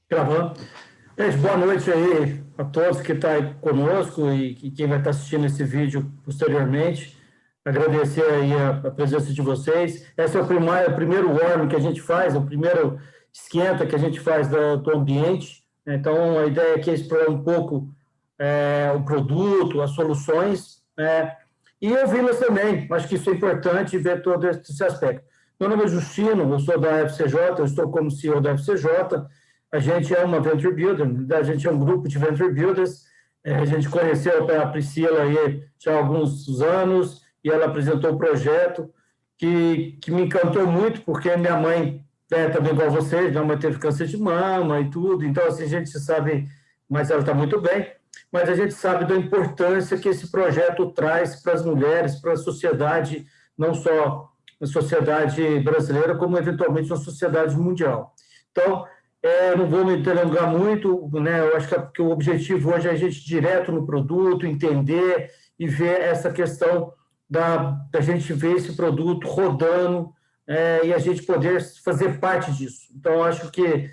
Gravando. Gente, boa noite aí a todos que estão aí conosco e quem vai estar assistindo esse vídeo posteriormente. Agradecer aí a presença de vocês. Esse é o primeiro warm que a gente faz, é o primeiro esquenta que a gente faz do ambiente. Então, a ideia aqui é explorar um pouco o produto, as soluções, né? E ouvi-las também. Acho que isso é importante ver todo esse aspecto. Meu nome é Justino, eu sou da FCJ, eu estou como CEO da FCJ. A gente é uma Venture Builder, a gente é um grupo de Venture Builders. A gente conheceu a Priscila aí já há alguns anos e ela apresentou o projeto que me encantou muito, porque minha mãe é também igual vocês, minha mãe teve câncer de mama e tudo, então assim, a gente sabe, mas ela está muito bem, mas a gente sabe da importância que esse projeto traz para as mulheres, para a sociedade, não só a sociedade brasileira, como eventualmente a sociedade mundial. Então, não vou me delongar muito, né? Eu acho que o objetivo hoje é a gente ir direto no produto, entender e ver essa questão da gente ver esse produto rodando e a gente poder fazer parte disso. Então, acho que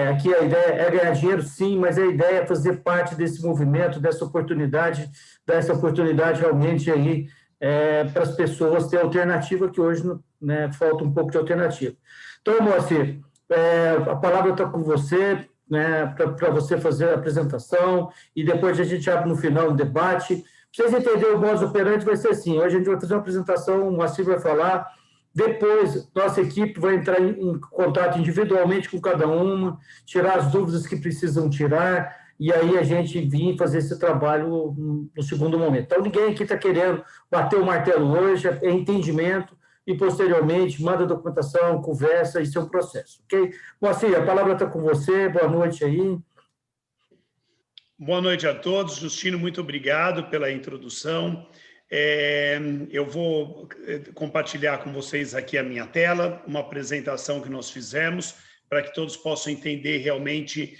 aqui a ideia é ganhar dinheiro, sim, mas a ideia é fazer parte desse movimento, dessa oportunidade, dar essa oportunidade realmente aí para as pessoas ter alternativa, que hoje, né, falta um pouco de alternativa. Então, Moacir, a palavra está com você, né, para você fazer a apresentação, e depois a gente abre no final um debate. Para vocês entenderem o modus operandi, vai ser assim: hoje a gente vai fazer uma apresentação, o Moacir vai falar, depois nossa equipe vai entrar em contato individualmente com cada uma, tirar as dúvidas que precisam tirar, e aí a gente vir fazer esse trabalho no segundo momento. Então, ninguém aqui está querendo bater o martelo hoje, é entendimento, e posteriormente manda documentação, conversa, isso é um processo, ok? Moacir, a palavra está com você, boa noite aí. Boa noite a todos. Justino, muito obrigado pela introdução. Eu vou compartilhar com vocês aqui a minha tela, uma apresentação que nós fizemos, para que todos possam entender realmente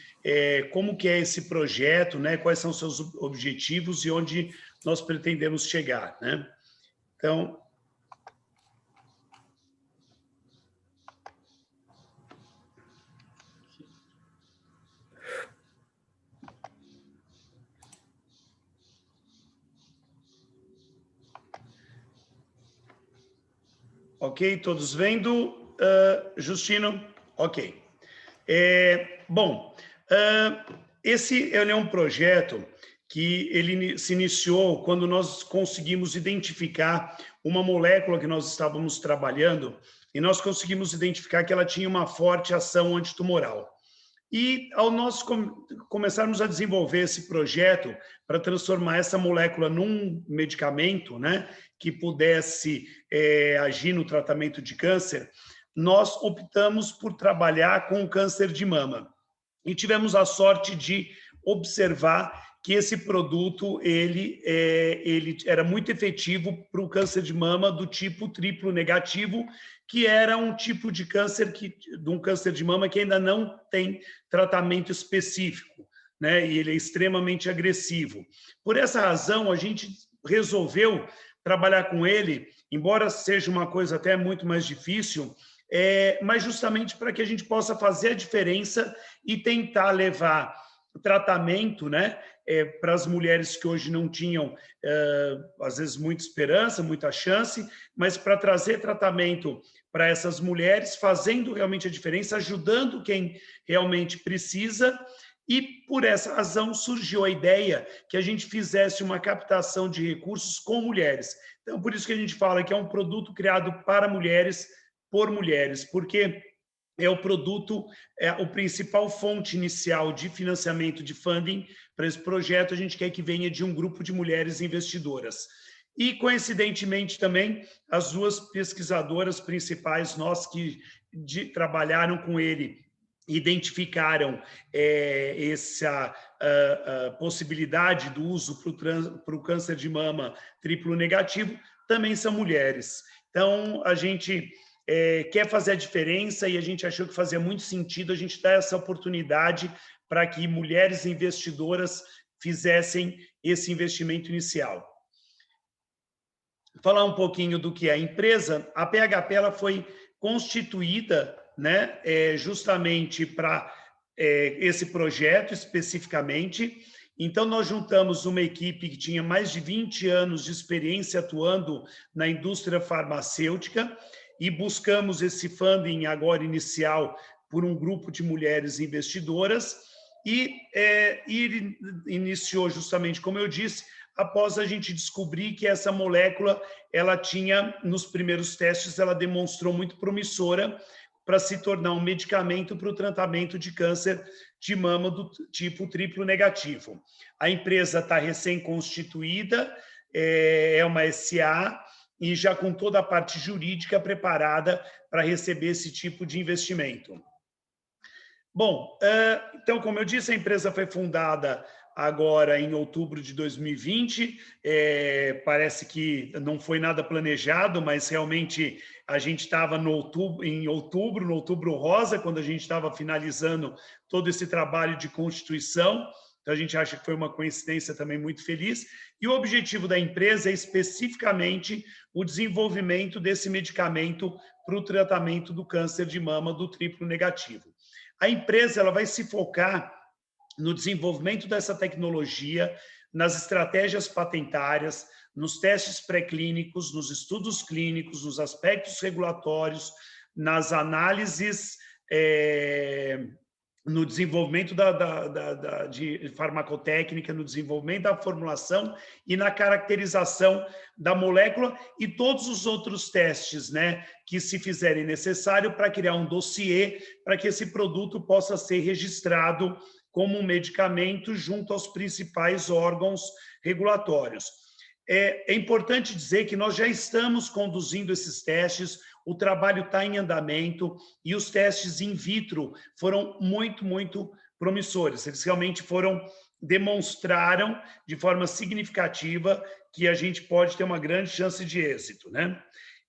como que é esse projeto, né? Quais são seus objetivos e onde nós pretendemos chegar, né? Então, ok, todos vendo? Justino? Ok. Bom, esse é um projeto que ele se iniciou quando nós conseguimos identificar uma molécula que nós estávamos trabalhando e nós conseguimos identificar que ela tinha uma forte ação antitumoral. E ao nós começarmos a desenvolver esse projeto para transformar essa molécula num medicamento, né, que pudesse agir no tratamento de câncer, nós optamos por trabalhar com o câncer de mama. E tivemos a sorte de observar que esse produto ele era muito efetivo para o câncer de mama do tipo triplo negativo, que era um tipo de câncer de um câncer de mama que ainda não tem tratamento específico, né? E ele é extremamente agressivo. Por essa razão, a gente resolveu trabalhar com ele, embora seja uma coisa até muito mais difícil, mas justamente para que a gente possa fazer a diferença e tentar levar tratamento, né, para as mulheres que hoje não tinham, às vezes, muita esperança, muita chance, mas para trazer tratamento para essas mulheres, fazendo realmente a diferença, ajudando quem realmente precisa. E, por essa razão, surgiu a ideia que a gente fizesse uma captação de recursos com mulheres. Então, por isso que a gente fala que é um produto criado para mulheres, por mulheres, porque é o produto, é a principal fonte inicial de financiamento de funding para esse projeto. A gente quer que venha de um grupo de mulheres investidoras. E, coincidentemente, também, as duas pesquisadoras principais, nós que trabalharam com ele, identificaram essa possibilidade do uso para o câncer de mama triplo negativo, também são mulheres. Então, a gente quer fazer a diferença e a gente achou que fazia muito sentido a gente dar essa oportunidade para que mulheres investidoras fizessem esse investimento inicial. Falar um pouquinho do que é a empresa. A PHP ela foi constituída, né, justamente para esse projeto especificamente. Então, nós juntamos uma equipe que tinha mais de 20 anos de experiência atuando na indústria farmacêutica e buscamos esse funding agora inicial por um grupo de mulheres investidoras e iniciou justamente, como eu disse, após a gente descobrir que essa molécula, ela tinha, nos primeiros testes, ela demonstrou muito promissora para se tornar um medicamento para o tratamento de câncer de mama do tipo triplo negativo. A empresa está recém-constituída, é uma SA, e já com toda a parte jurídica preparada para receber esse tipo de investimento. Bom, então, como eu disse, a empresa foi fundada agora em outubro de 2020. Parece que não foi nada planejado, mas realmente a gente estava no outubro rosa, quando a gente estava finalizando todo esse trabalho de constituição. Então, a gente acha que foi uma coincidência também muito feliz. E o objetivo da empresa é especificamente o desenvolvimento desse medicamento para o tratamento do câncer de mama do triplo negativo. A empresa ela vai se focar no desenvolvimento dessa tecnologia, nas estratégias patentárias, nos testes pré-clínicos, nos estudos clínicos, nos aspectos regulatórios, nas análises, no desenvolvimento de farmacotécnica, no desenvolvimento da formulação e na caracterização da molécula e todos os outros testes, né, que se fizerem necessário para criar um dossiê para que esse produto possa ser registrado como um medicamento junto aos principais órgãos regulatórios. É importante dizer que nós já estamos conduzindo esses testes, o trabalho está em andamento e os testes in vitro foram muito promissores. Eles realmente demonstraram de forma significativa que a gente pode ter uma grande chance de êxito, né?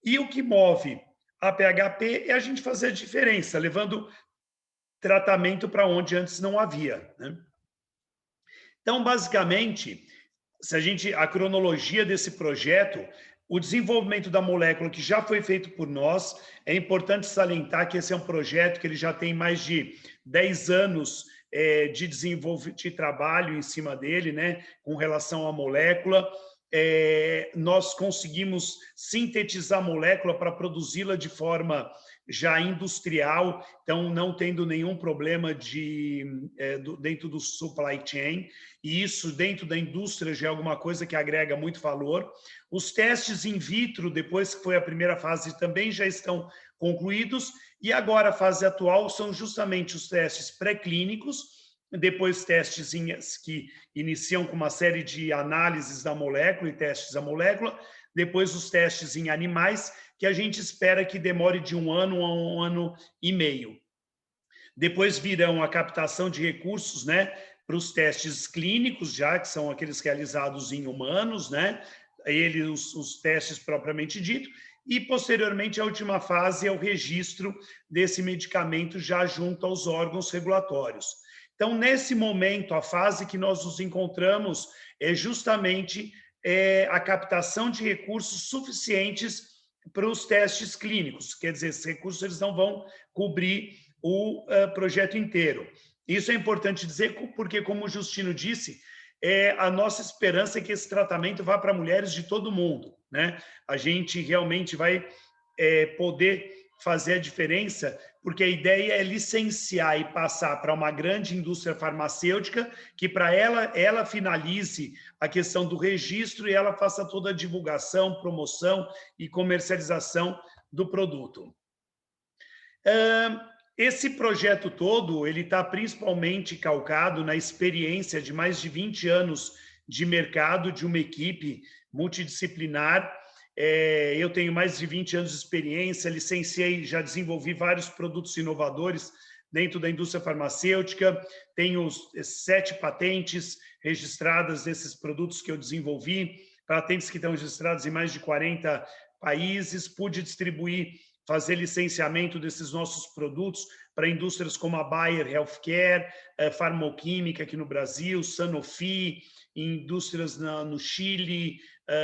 E o que move a PHP é a gente fazer a diferença, levando tratamento para onde antes não havia, né? Então, basicamente, a cronologia desse projeto, o desenvolvimento da molécula que já foi feito por nós, é importante salientar que esse é um projeto que ele já tem mais de 10 anos de trabalho em cima dele, né, com relação à molécula. Nós conseguimos sintetizar a molécula para produzi-la de forma já industrial, então não tendo nenhum problema dentro do supply chain, e isso dentro da indústria já é alguma coisa que agrega muito valor. Os testes in vitro, depois que foi a primeira fase, também já estão concluídos, e agora a fase atual são justamente os testes pré-clínicos, depois testes que iniciam com uma série de análises da molécula e testes da molécula, depois os testes em animais, que a gente espera que demore de 1 ano a 1 ano e meio. Depois virão a captação de recursos, né, para os testes clínicos, já que são aqueles realizados em humanos, né, os testes propriamente dito, e posteriormente a última fase é o registro desse medicamento já junto aos órgãos regulatórios. Então, nesse momento, a fase que nós nos encontramos é justamente a captação de recursos suficientes para os testes clínicos, quer dizer, esses recursos eles não vão cobrir o projeto inteiro. Isso é importante dizer porque, como o Justino disse, a nossa esperança é que esse tratamento vá para mulheres de todo mundo, né? A gente realmente vai poder fazer a diferença, porque a ideia é licenciar e passar para uma grande indústria farmacêutica, que para ela finalize a questão do registro e ela faça toda a divulgação, promoção e comercialização do produto. Esse projeto todo, ele está principalmente calcado na experiência de mais de 20 anos de mercado de uma equipe multidisciplinar. Eu tenho mais de 20 anos de experiência, licenciei, já desenvolvi vários produtos inovadores dentro da indústria farmacêutica, tenho 7 patentes registradas desses produtos que eu desenvolvi, patentes que estão registradas em mais de 40 países, pude distribuir, fazer licenciamento desses nossos produtos para indústrias como a Bayer Healthcare, Farmoquímica aqui no Brasil, Sanofi, indústrias no Chile,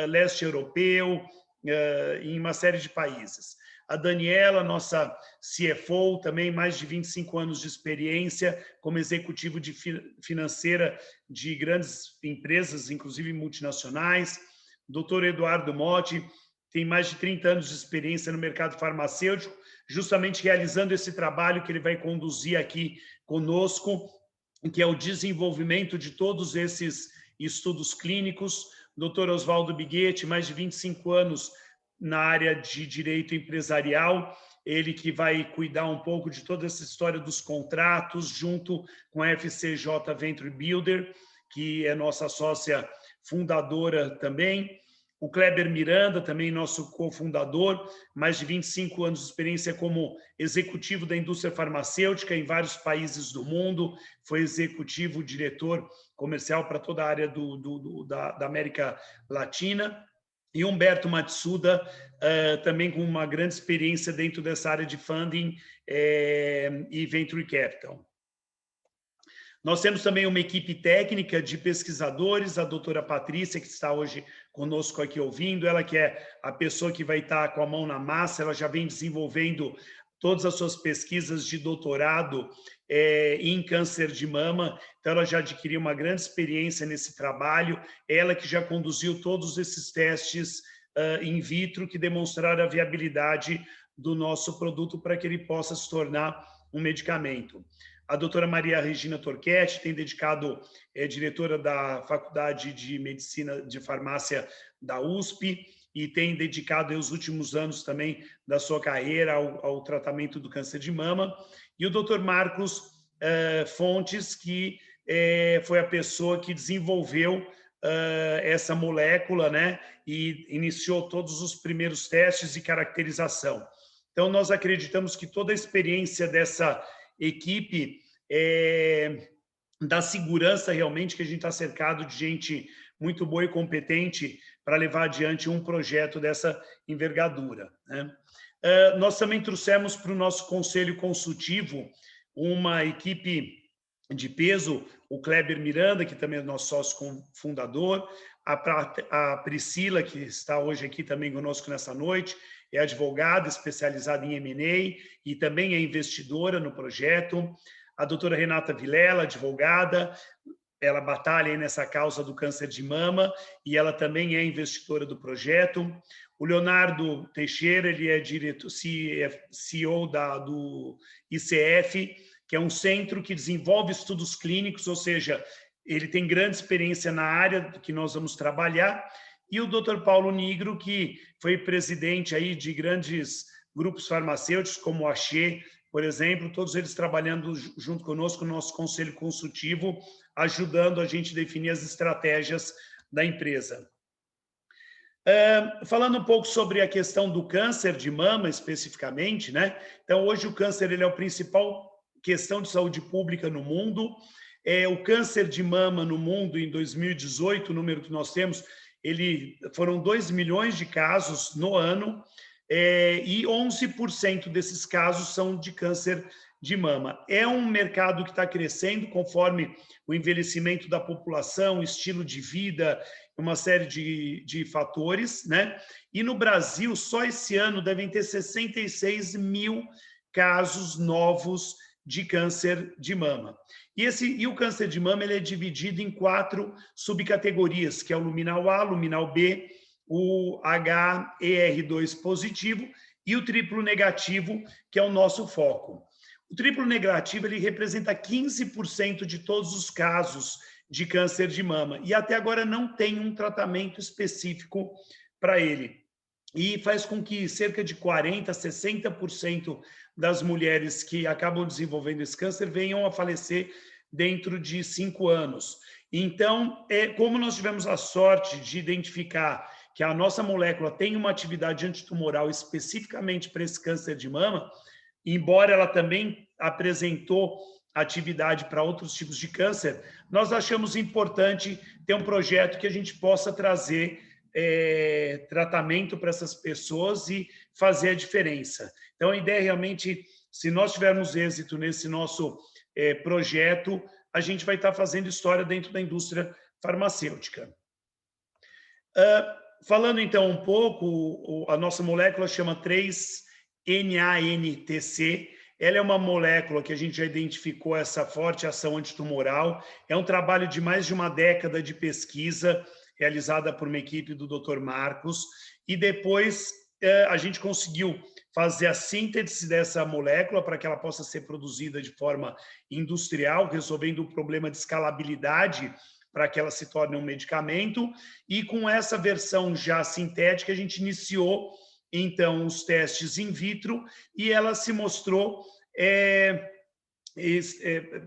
leste europeu, em uma série de países. A Daniela, nossa CFO, também mais de 25 anos de experiência como executivo de financeira de grandes empresas, inclusive multinacionais. Dr. Eduardo Motti tem mais de 30 anos de experiência no mercado farmacêutico, justamente realizando esse trabalho que ele vai conduzir aqui conosco, que é o desenvolvimento de todos esses estudos clínicos. Dr. Oswaldo Biguetti, mais de 25 anos na área de direito empresarial, ele que vai cuidar um pouco de toda essa história dos contratos, junto com a FCJ Venture Builder, que é nossa sócia fundadora também. O Kleber Miranda, também nosso cofundador, mais de 25 anos de experiência como executivo da indústria farmacêutica em vários países do mundo, foi executivo, diretor comercial para toda a área da América Latina. E Humberto Matsuda, também com uma grande experiência dentro dessa área de funding e venture capital. Nós temos também uma equipe técnica de pesquisadores, a doutora Patrícia, que está hoje conosco aqui ouvindo, ela que é a pessoa que vai estar com a mão na massa, ela já vem desenvolvendo todas as suas pesquisas de doutorado em câncer de mama, então ela já adquiriu uma grande experiência nesse trabalho, ela que já conduziu todos esses testes in vitro que demonstraram a viabilidade do nosso produto para que ele possa se tornar um medicamento. A doutora Maria Regina Torquetti tem dedicado, é diretora da Faculdade de Medicina de Farmácia da USP e tem dedicado os últimos anos também da sua carreira ao tratamento do câncer de mama. E o doutor Marcos Fontes, que foi a pessoa que desenvolveu essa molécula, né, e iniciou todos os primeiros testes de caracterização. Então, nós acreditamos que toda a experiência dessa equipe dá segurança realmente que a gente está cercado de gente muito boa e competente para levar adiante um projeto dessa envergadura, né? Nós também trouxemos para o nosso conselho consultivo uma equipe de peso, o Kleber Miranda, que também é nosso sócio fundador, a Priscila, que está hoje aqui também conosco nessa noite, é advogada especializada em M&A e também é investidora no projeto. A doutora Renata Vilela, advogada, ela batalha aí nessa causa do câncer de mama e ela também é investidora do projeto. O Leonardo Teixeira, ele é CEO do ICF, que é um centro que desenvolve estudos clínicos, ou seja, ele tem grande experiência na área que nós vamos trabalhar. E o Dr. Paulo Nigro, que foi presidente aí de grandes grupos farmacêuticos, como a Axê, por exemplo, todos eles trabalhando junto conosco no nosso conselho consultivo, ajudando a gente a definir as estratégias da empresa. Falando um pouco sobre a questão do câncer de mama, especificamente, né? Então, hoje o câncer ele é a principal questão de saúde pública no mundo. O câncer de mama no mundo, em 2018, o número que nós temos, foram 2 milhões de casos no ano, e 11% desses casos são de câncer de mama. É um mercado que está crescendo conforme o envelhecimento da população, estilo de vida, uma série de fatores, né? E no Brasil, só esse ano devem ter 66 mil casos novos de câncer de mama. E o câncer de mama ele é dividido em 4 subcategorias, que é o luminal A, luminal B, o HER2 positivo e o triplo negativo, que é o nosso foco. O triplo negativo ele representa 15% de todos os casos de câncer de mama e até agora não tem um tratamento específico para ele. E faz com que cerca de 40% a 60% das mulheres que acabam desenvolvendo esse câncer venham a falecer dentro de 5 anos. Então, como nós tivemos a sorte de identificar que a nossa molécula tem uma atividade antitumoral especificamente para esse câncer de mama, embora ela também apresentou atividade para outros tipos de câncer, nós achamos importante ter um projeto que a gente possa trazer tratamento para essas pessoas e fazer a diferença. Então, a ideia realmente, se nós tivermos êxito nesse nosso projeto, a gente vai estar fazendo história dentro da indústria farmacêutica. Falando, então, um pouco, a nossa molécula chama 3 NANTC. Ela é uma molécula que a gente já identificou essa forte ação antitumoral. É um trabalho de mais de uma década de pesquisa, realizada por uma equipe do Dr. Marcos, e depois a gente conseguiu fazer a síntese dessa molécula para que ela possa ser produzida de forma industrial, resolvendo o problema de escalabilidade para que ela se torne um medicamento. E com essa versão já sintética, a gente iniciou então os testes in vitro e ela se mostrou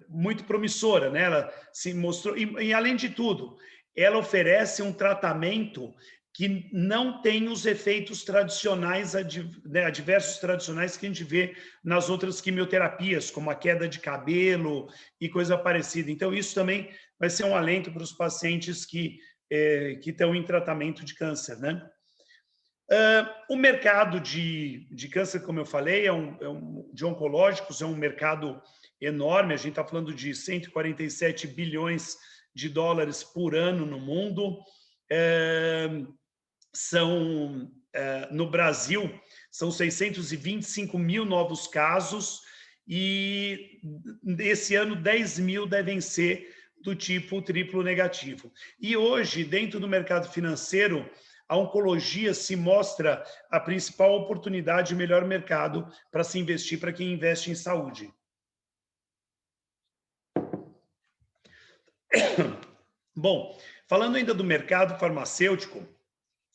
muito promissora, né? Ela se mostrou e além de tudo, ela oferece um tratamento que não tem os efeitos tradicionais, adversos tradicionais que a gente vê nas outras quimioterapias, como a queda de cabelo e coisa parecida. Então, isso também vai ser um alento para os pacientes que estão em tratamento de câncer, né? O mercado de câncer, como eu falei, de oncológicos, é um mercado enorme. A gente está falando de 147 bilhões de dólares por ano no mundo. No Brasil, são 625 mil novos casos e esse ano 10 mil devem ser do tipo triplo negativo. E hoje, dentro do mercado financeiro, a oncologia se mostra a principal oportunidade e melhor mercado para se investir para quem investe em saúde. Bom, falando ainda do mercado farmacêutico,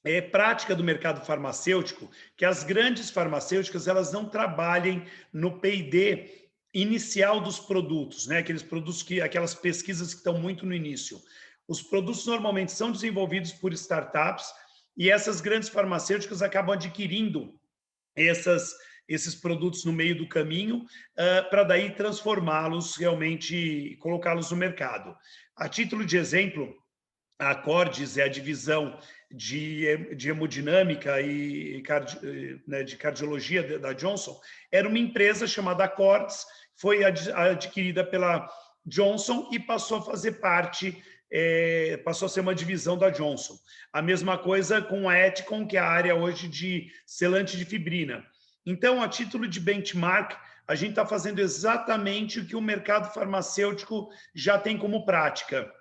é prática do mercado farmacêutico que as grandes farmacêuticas elas não trabalhem no P&D inicial dos produtos, né? Aquelas pesquisas que estão muito no início. Os produtos normalmente são desenvolvidos por startups e essas grandes farmacêuticas acabam adquirindo esses produtos no meio do caminho para daí transformá-los realmente, colocá-los no mercado. A título de exemplo, a Acordes é a divisão de hemodinâmica e de cardiologia da Johnson, era uma empresa chamada Acordes, foi adquirida pela Johnson e passou a fazer parte, passou a ser uma divisão da Johnson. A mesma coisa com a Eticon, que é a área hoje de selante de fibrina. Então, a título de benchmark, a gente está fazendo exatamente o que o mercado farmacêutico já tem como prática,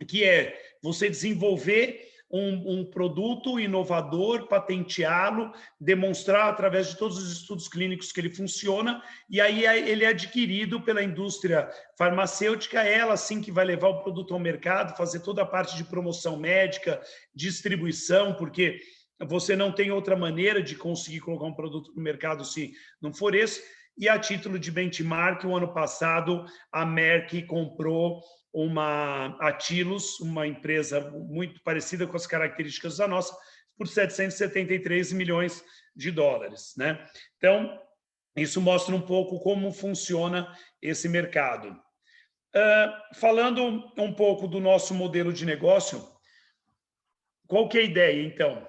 que é você desenvolver um produto inovador, patenteá-lo, demonstrar através de todos os estudos clínicos que ele funciona, e aí ele é adquirido pela indústria farmacêutica, ela sim que vai levar o produto ao mercado, fazer toda a parte de promoção médica, distribuição, porque você não tem outra maneira de conseguir colocar um produto no mercado se não for esse. E a título de benchmark, o ano passado, a Merck comprou a Tilos, uma empresa muito parecida com as características da nossa, por 773 milhões de dólares, né? Então, isso mostra um pouco como funciona esse mercado. Falando um pouco do nosso modelo de negócio, qual que é a ideia, então?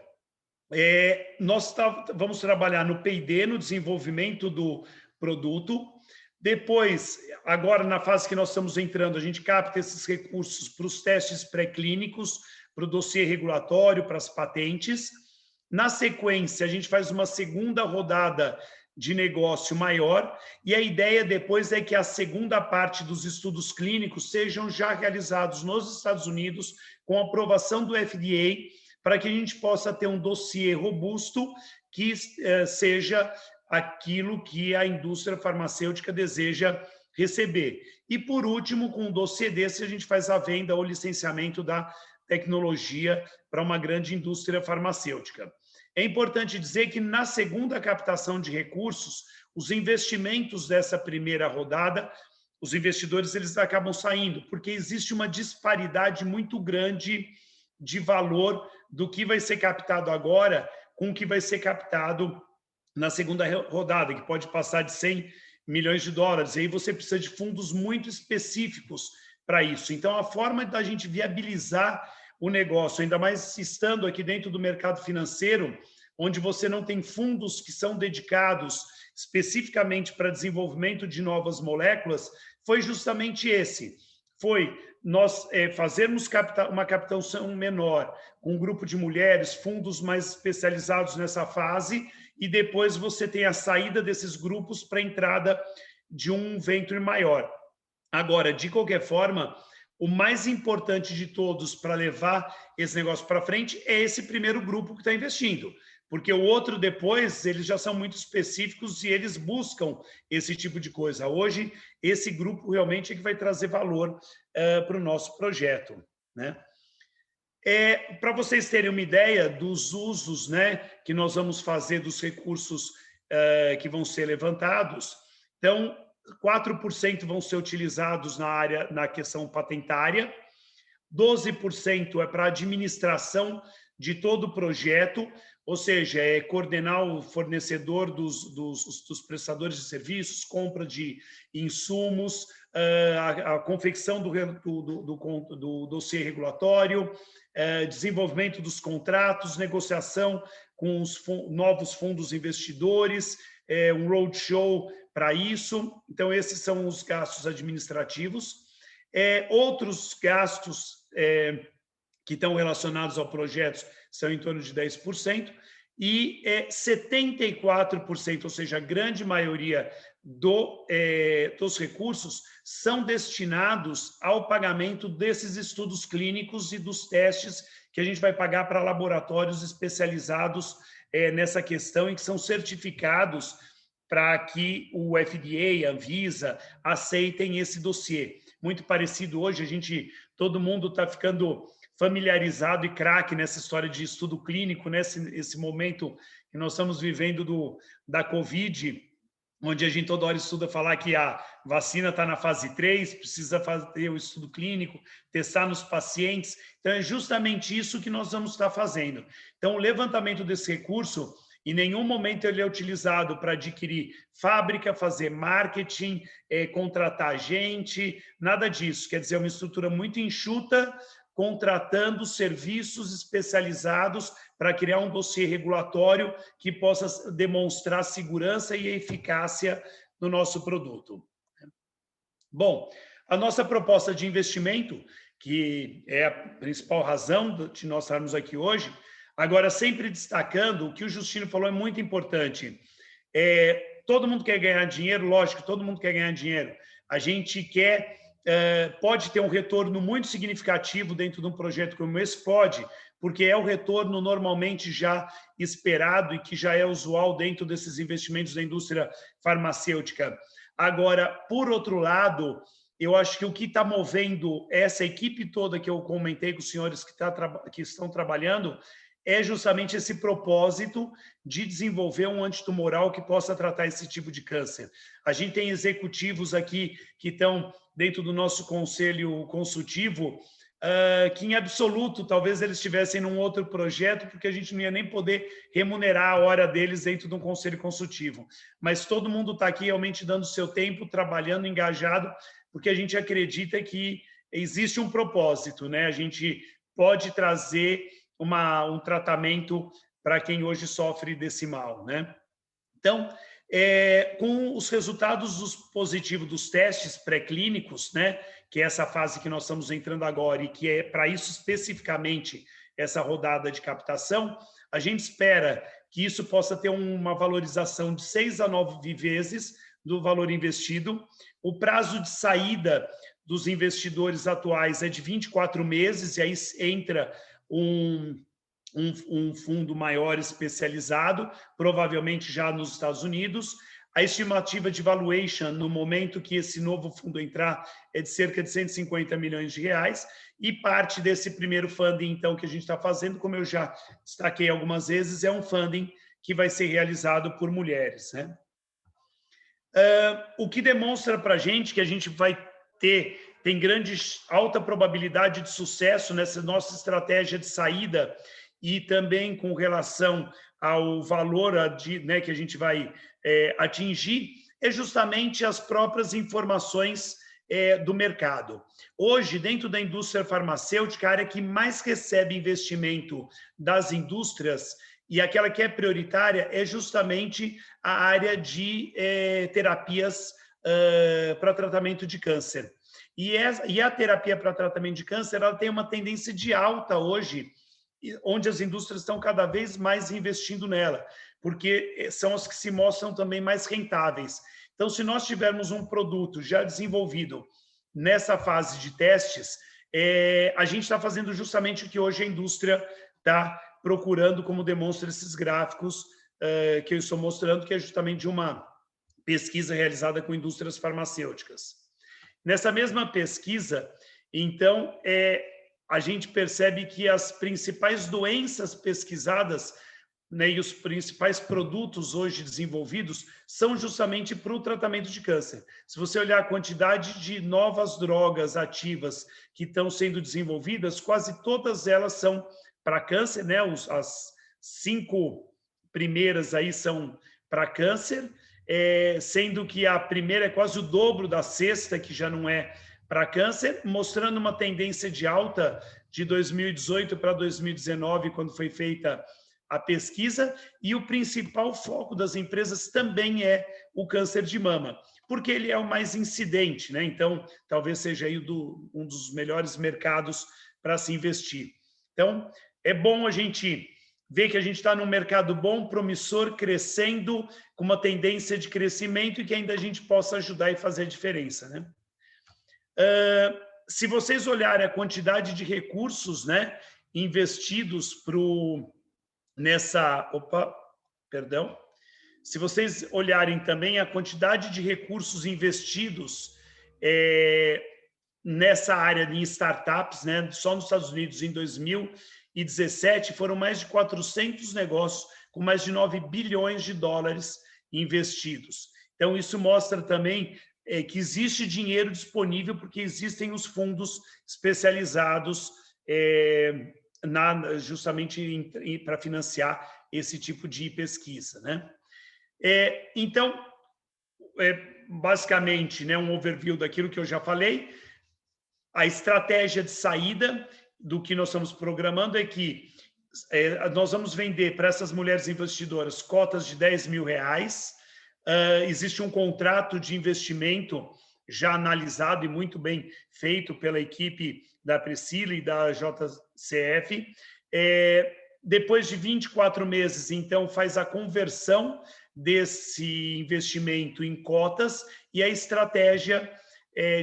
Nós vamos trabalhar no P&D, no desenvolvimento do produto. Depois, agora na fase que nós estamos entrando, a gente capta esses recursos para os testes pré-clínicos, para o dossiê regulatório, para as patentes. Na sequência, a gente faz uma segunda rodada de negócio maior e a ideia depois é que a segunda parte dos estudos clínicos sejam já realizados nos Estados Unidos com aprovação do FDA para que a gente possa ter um dossiê robusto que seja aquilo que a indústria farmacêutica deseja receber. E, por último, com um dossiê desse, a gente faz a venda ou licenciamento da tecnologia para uma grande indústria farmacêutica. É importante dizer que, na segunda captação de recursos, os investimentos dessa primeira rodada, os investidores eles acabam saindo, porque existe uma disparidade muito grande de valor do que vai ser captado agora com o que vai ser captado na segunda rodada, que pode passar de 100 milhões de dólares. E aí você precisa de fundos muito específicos para isso. Então, a forma da gente viabilizar o negócio, ainda mais estando aqui dentro do mercado financeiro, onde você não tem fundos que são dedicados especificamente para desenvolvimento de novas moléculas, foi justamente esse. Foi nós fazermos uma captação menor, com um grupo de mulheres, fundos mais especializados nessa fase, e depois você tem a saída desses grupos para a entrada de um venture maior. Agora, de qualquer forma, o mais importante de todos para levar esse negócio para frente é esse primeiro grupo que está investindo, porque o outro depois, eles já são muito específicos e eles buscam esse tipo de coisa. Hoje, esse grupo realmente é que vai trazer valor para o nosso projeto, né? Para vocês terem uma ideia dos usos, né, que nós vamos fazer dos recursos que vão ser levantados, então, 4% vão ser utilizados na questão patentária, 12% é para administração de todo o projeto, ou seja, é coordenar o fornecedor dos prestadores de serviços, compra de insumos, a confecção do dossiê regulatório, desenvolvimento dos contratos, negociação com os novos fundos investidores, um roadshow para isso. Então, esses são os gastos administrativos. Outros gastos que estão relacionados ao projeto são em torno de 10%, e 74%, ou seja, a grande maioria dos recursos são destinados ao pagamento desses estudos clínicos e dos testes que a gente vai pagar para laboratórios especializados nessa questão e que são certificados para que o FDA, a Anvisa, aceitem esse dossiê. Muito parecido hoje, todo mundo está ficando familiarizado e craque nessa história de estudo clínico, nesse momento que nós estamos vivendo da Covid, onde a gente toda hora estuda falar que a vacina está na fase 3, precisa fazer o estudo clínico, testar nos pacientes. Então, é justamente isso que nós vamos estar fazendo. Então, o levantamento desse recurso, em nenhum momento ele é utilizado para adquirir fábrica, fazer marketing, contratar gente, nada disso. Quer dizer, é uma estrutura muito enxuta, contratando serviços especializados para criar um dossiê regulatório que possa demonstrar segurança e eficácia no nosso produto. Bom, a nossa proposta de investimento, que é a principal razão de nós estarmos aqui hoje, agora sempre destacando, o que o Justino falou é muito importante. Todo mundo quer ganhar dinheiro, lógico, todo mundo quer ganhar dinheiro. A gente pode ter um retorno muito significativo dentro de um projeto como esse, pode, porque é o retorno normalmente já esperado e que já é usual dentro desses investimentos da indústria farmacêutica. Agora, por outro lado, eu acho que o que está movendo essa equipe toda que eu comentei com os senhores que estão trabalhando é justamente esse propósito de desenvolver um antitumoral que possa tratar esse tipo de câncer. A gente tem executivos aqui que estão dentro do nosso conselho consultivo, que em absoluto, talvez eles estivessem num outro projeto, porque a gente não ia nem poder remunerar a hora deles dentro de um conselho consultivo. Mas todo mundo está aqui realmente dando seu tempo, trabalhando, engajado, porque a gente acredita que existe um propósito, né? A gente pode trazer um tratamento para quem hoje sofre desse mal, né? Então, com os resultados positivos dos testes pré-clínicos, né, que é essa fase que nós estamos entrando agora e que é para isso especificamente essa rodada de captação, a gente espera que isso possa ter uma valorização de 6 a 9 vezes do valor investido. O prazo de saída dos investidores atuais é de 24 meses, e aí entra um fundo maior especializado, provavelmente já nos Estados Unidos. A estimativa de valuation, no momento que esse novo fundo entrar, é de cerca de 150 milhões de reais, e parte desse primeiro funding, então, que a gente está fazendo, como eu já destaquei algumas vezes, é um funding que vai ser realizado por mulheres, né? O que demonstra para a gente que a gente vai tem alta probabilidade de sucesso nessa nossa estratégia de saída, e também com relação ao valor né, que a gente vai atingir, é justamente as próprias informações do mercado. Hoje, dentro da indústria farmacêutica, a área que mais recebe investimento das indústrias e aquela que é prioritária é justamente a área de terapias para tratamento de câncer. E a terapia para tratamento de câncer, ela tem uma tendência de alta hoje, onde as indústrias estão cada vez mais investindo nela, porque são as que se mostram também mais rentáveis. Então, se nós tivermos um produto já desenvolvido nessa fase de testes, a gente está fazendo justamente o que hoje a indústria está procurando, como demonstra esses gráficos que eu estou mostrando, que é justamente de uma pesquisa realizada com indústrias farmacêuticas. Nessa mesma pesquisa, então, a gente percebe que as principais doenças pesquisadas, né, e os principais produtos hoje desenvolvidos são justamente para o tratamento de câncer. Se você olhar a quantidade de novas drogas ativas que estão sendo desenvolvidas, quase todas elas são para câncer, né? As 5 primeiras aí são para câncer, sendo que a primeira é quase o dobro da sexta, que já não é para câncer, mostrando uma tendência de alta de 2018 para 2019, quando foi feita a pesquisa, e o principal foco das empresas também é o câncer de mama, porque ele é o mais incidente, né? Então, talvez seja aí um dos melhores mercados para se investir. Então, é bom a gente ver que a gente está num mercado bom, promissor, crescendo, com uma tendência de crescimento e que ainda a gente possa ajudar e fazer a diferença, né? Se vocês olharem a quantidade de recursos, né, investidos se vocês olharem também a quantidade de recursos investidos nessa área de startups, né, só nos Estados Unidos em 2017 foram mais de 400 negócios com mais de 9 bilhões de dólares investidos. Então, isso mostra também que existe dinheiro disponível porque existem os fundos especializados justamente para financiar esse tipo de pesquisa, né? Então, basicamente, né, um overview daquilo que eu já falei. A estratégia de saída do que nós estamos programando é que nós vamos vender para essas mulheres investidoras cotas de R$10.000. Existe um contrato de investimento já analisado e muito bem feito pela equipe da Priscila e da JCF. Depois de 24 meses, então, faz a conversão desse investimento em cotas e a estratégia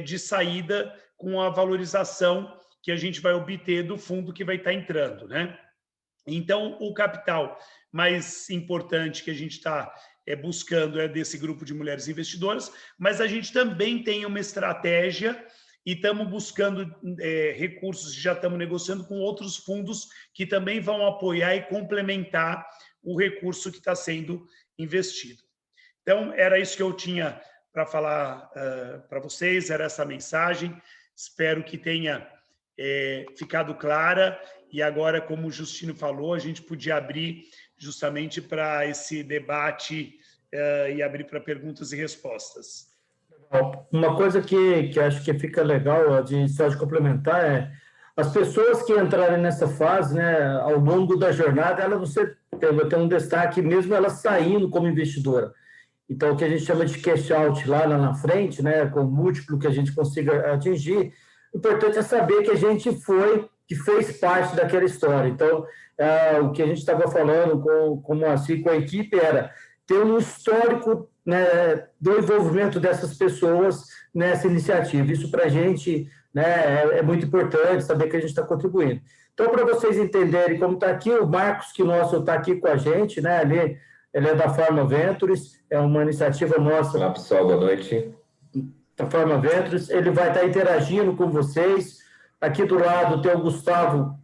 de saída com a valorização que a gente vai obter do fundo que vai estar entrando, né? Então, o capital mais importante que a gente está buscando é desse grupo de mulheres investidoras, mas a gente também tem uma estratégia e estamos buscando recursos, já estamos negociando com outros fundos que também vão apoiar e complementar o recurso que está sendo investido. Então, era isso que eu tinha para falar para vocês, era essa mensagem. Espero que tenha ficado clara. E agora, como o Justino falou, a gente podia abrir justamente para esse debate e abrir para perguntas e respostas. Uma coisa que acho que fica legal só de complementar é as pessoas que entrarem nessa fase, né, ao longo da jornada, elas vão ter um destaque mesmo elas saindo como investidora. Então, o que a gente chama de cash out lá na frente, né, com o múltiplo que a gente consiga atingir, o importante é saber que a gente que fez parte daquela história. Então, o que a gente estava falando com a equipe era ter um histórico, né, do envolvimento dessas pessoas nessa iniciativa. Isso para a gente, né, é muito importante saber que a gente está contribuindo. Então, para vocês entenderem como está aqui, o Marcos Quinosso está aqui com a gente, né, ele é da Pharma Ventures, é uma iniciativa nossa. Olá, pessoal, boa noite. Da Pharma Ventures, ele vai estar interagindo com vocês. Aqui do lado tem o Gustavo,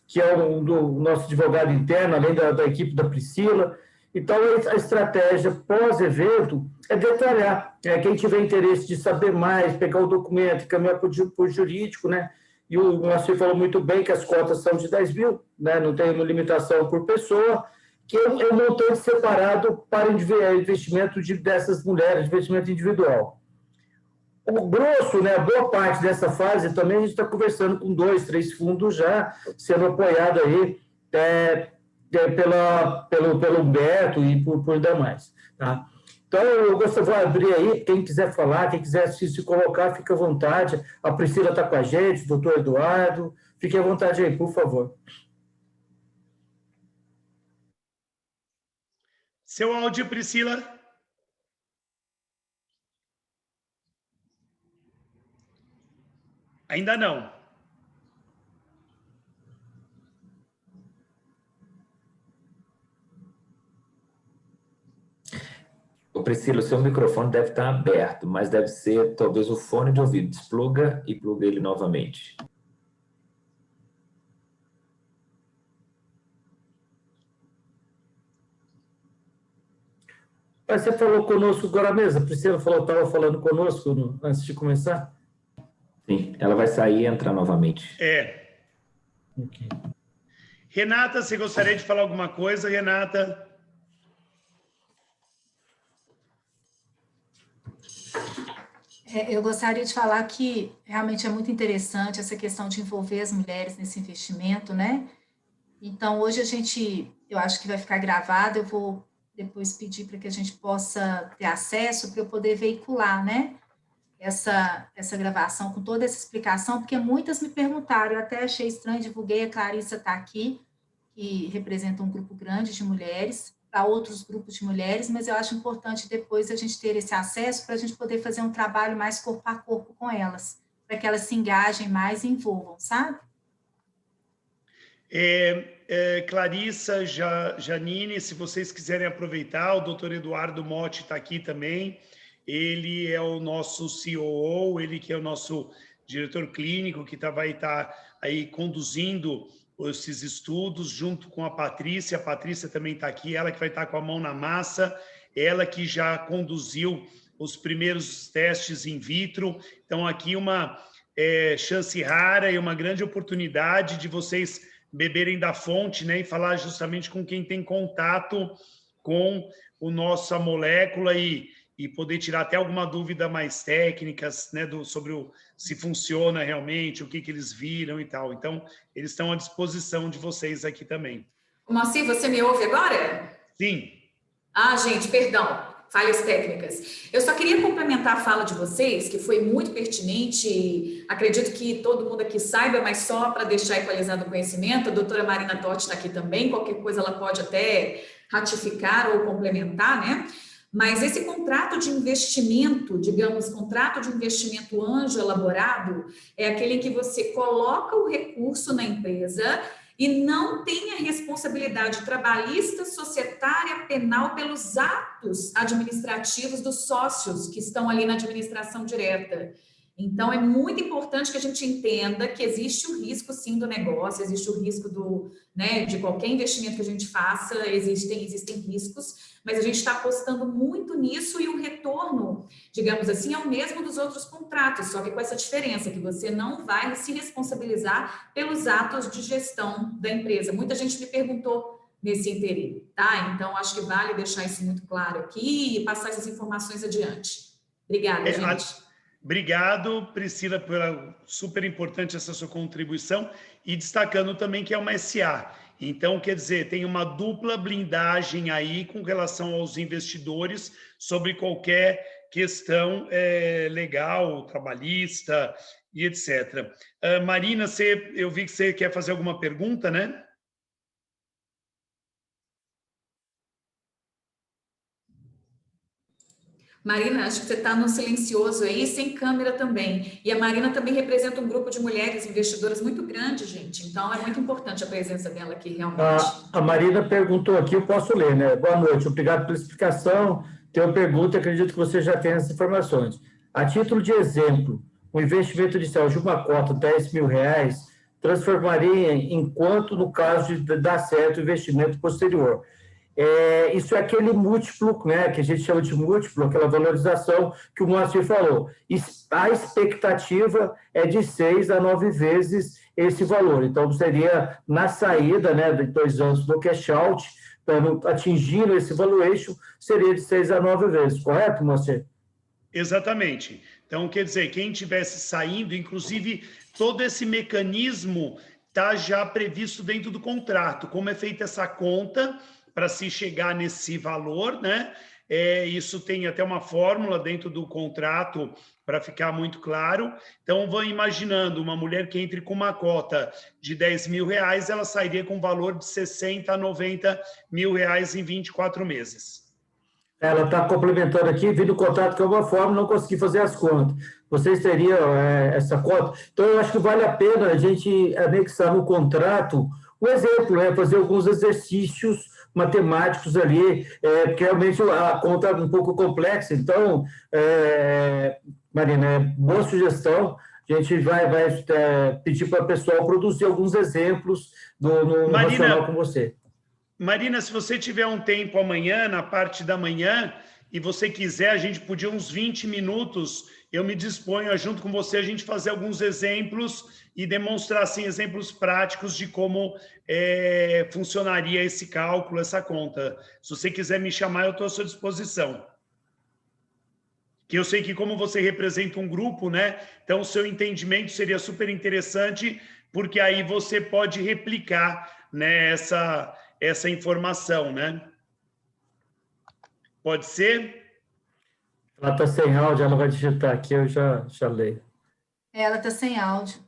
que é do nosso advogado interno, além da equipe da Priscila. Então, a estratégia pós-evento é detalhar. Quem tiver interesse de saber mais, pegar o documento, caminhar para o jurídico, né? E o Moacir falou muito bem que as cotas são de 10 mil, né? Não tem limitação por pessoa, que é um montante separado para investimento dessas mulheres, investimento individual. O grosso, né, a boa parte dessa fase também a gente está conversando com 2, 3 fundos já sendo apoiado aí pelo Humberto e por demais. Tá? Então, eu vou abrir aí, quem quiser falar, quem quiser se colocar, fica à vontade. A Priscila está com a gente, o doutor Eduardo, fique à vontade aí, por favor. Seu áudio, Priscila. Ainda não. Ô Priscila, o seu microfone deve estar aberto, mas deve ser talvez o fone de ouvido. Despluga e pluga ele novamente. Mas você falou conosco agora mesmo, a Priscila estava falando conosco antes de começar? Sim, ela vai sair e entrar novamente. Okay. Renata, você gostaria de falar alguma coisa, Renata? Eu gostaria de falar que realmente é muito interessante essa questão de envolver as mulheres nesse investimento, né? Então, hoje eu acho que vai ficar gravado, eu vou depois pedir para que a gente possa ter acesso para eu poder veicular, né? Essa gravação com toda essa explicação, porque muitas me perguntaram, eu até achei estranho, divulguei, a Clarissa está aqui, que representa um grupo grande de mulheres, para outros grupos de mulheres, mas eu acho importante depois a gente ter esse acesso para a gente poder fazer um trabalho mais corpo a corpo com elas, para que elas se engajem mais e envolvam, sabe? Clarissa, Janine, se vocês quiserem aproveitar, o doutor Eduardo Motti está aqui também. Ele é o nosso COO, ele que é o nosso diretor clínico, que vai estar aí conduzindo esses estudos, junto com a Patrícia. A Patrícia também está aqui, ela que vai estar com a mão na massa, ela que já conduziu os primeiros testes in vitro. Então, aqui uma chance rara e uma grande oportunidade de vocês beberem da fonte, né, e falar justamente com quem tem contato com a nossa molécula e poder tirar até alguma dúvida mais técnicas, né, sobre se funciona realmente, o que eles viram e tal. Então, eles estão à disposição de vocês aqui também. Moacir, você me ouve agora? Sim. Ah, gente, perdão, falhas técnicas. Eu só queria complementar a fala de vocês, que foi muito pertinente, acredito que todo mundo aqui saiba, mas só para deixar equalizado o conhecimento, a doutora Marina Totti está aqui também, qualquer coisa ela pode até ratificar ou complementar, né? Mas esse contrato de investimento, digamos, contrato de investimento anjo elaborado, é aquele em que você coloca o recurso na empresa e não tem a responsabilidade trabalhista, societária, penal pelos atos administrativos dos sócios que estão ali na administração direta. Então, é muito importante que a gente entenda que existe o risco, sim, do negócio, existe o risco de qualquer investimento que a gente faça, existem riscos, mas a gente está apostando muito nisso e o retorno, digamos assim, é o mesmo dos outros contratos, só que com essa diferença, que você não vai se responsabilizar pelos atos de gestão da empresa. Muita gente me perguntou nesse interim, tá? Então, acho que vale deixar isso muito claro aqui e passar essas informações adiante. Obrigada, gente. Obrigado, Priscila, pela super importante essa sua contribuição e destacando também que é uma SA. Então, quer dizer, tem uma dupla blindagem aí com relação aos investidores sobre qualquer questão legal, trabalhista e etc. Marina, eu vi que você quer fazer alguma pergunta, né? Marina, acho que você está no silencioso aí, sem câmera também. E a Marina também representa um grupo de mulheres investidoras muito grande, gente. Então, é muito importante a presença dela aqui, realmente. A Marina perguntou aqui, eu posso ler, né? Boa noite, obrigado pela explicação. Tem uma pergunta, acredito que você já tem essas informações. A título de exemplo, o investimento inicial de uma cota, R$10.000, transformaria em quanto no caso de dar certo o investimento posterior? Isso é aquele múltiplo, né, que a gente chama de múltiplo, aquela valorização que o Moacir falou. A expectativa é de 6 a 9 vezes esse valor. Então, seria na saída, né, de 2 anos do cash out, atingindo esse valuation, seria de 6 a 9 vezes, correto, Moacir? Exatamente. Então, quer dizer, quem estivesse saindo, inclusive, todo esse mecanismo está já previsto dentro do contrato, como é feita essa conta para se chegar nesse valor, né? Isso tem até uma fórmula dentro do contrato para ficar muito claro. Então, vão imaginando, uma mulher que entre com uma cota de R$10.000, ela sairia com um valor de 60 a 90 mil reais em 24 meses. Ela está complementando aqui, vindo o contrato que é uma forma, não consegui fazer as contas. Vocês teriam essa cota? Então, eu acho que vale a pena a gente anexar no contrato um exemplo, fazer alguns exercícios matemáticos ali, porque realmente a conta é um pouco complexa. Então, Marina, boa sugestão. A gente vai pedir para o pessoal produzir alguns exemplos no Racional com você. Marina, se você tiver um tempo amanhã, na parte da manhã, e você quiser, a gente podia uns 20 minutos, eu me disponho, junto com você, a gente fazer alguns exemplos e demonstrar, assim, exemplos práticos de como funcionaria esse cálculo, essa conta. Se você quiser me chamar, eu estou à sua disposição. Que eu sei que como você representa um grupo, né? Então, o seu entendimento seria super interessante, porque aí você pode replicar, né, essa informação, né? Pode ser? Ela está sem áudio, ela vai digitar aqui, eu já leio. Ela está sem áudio.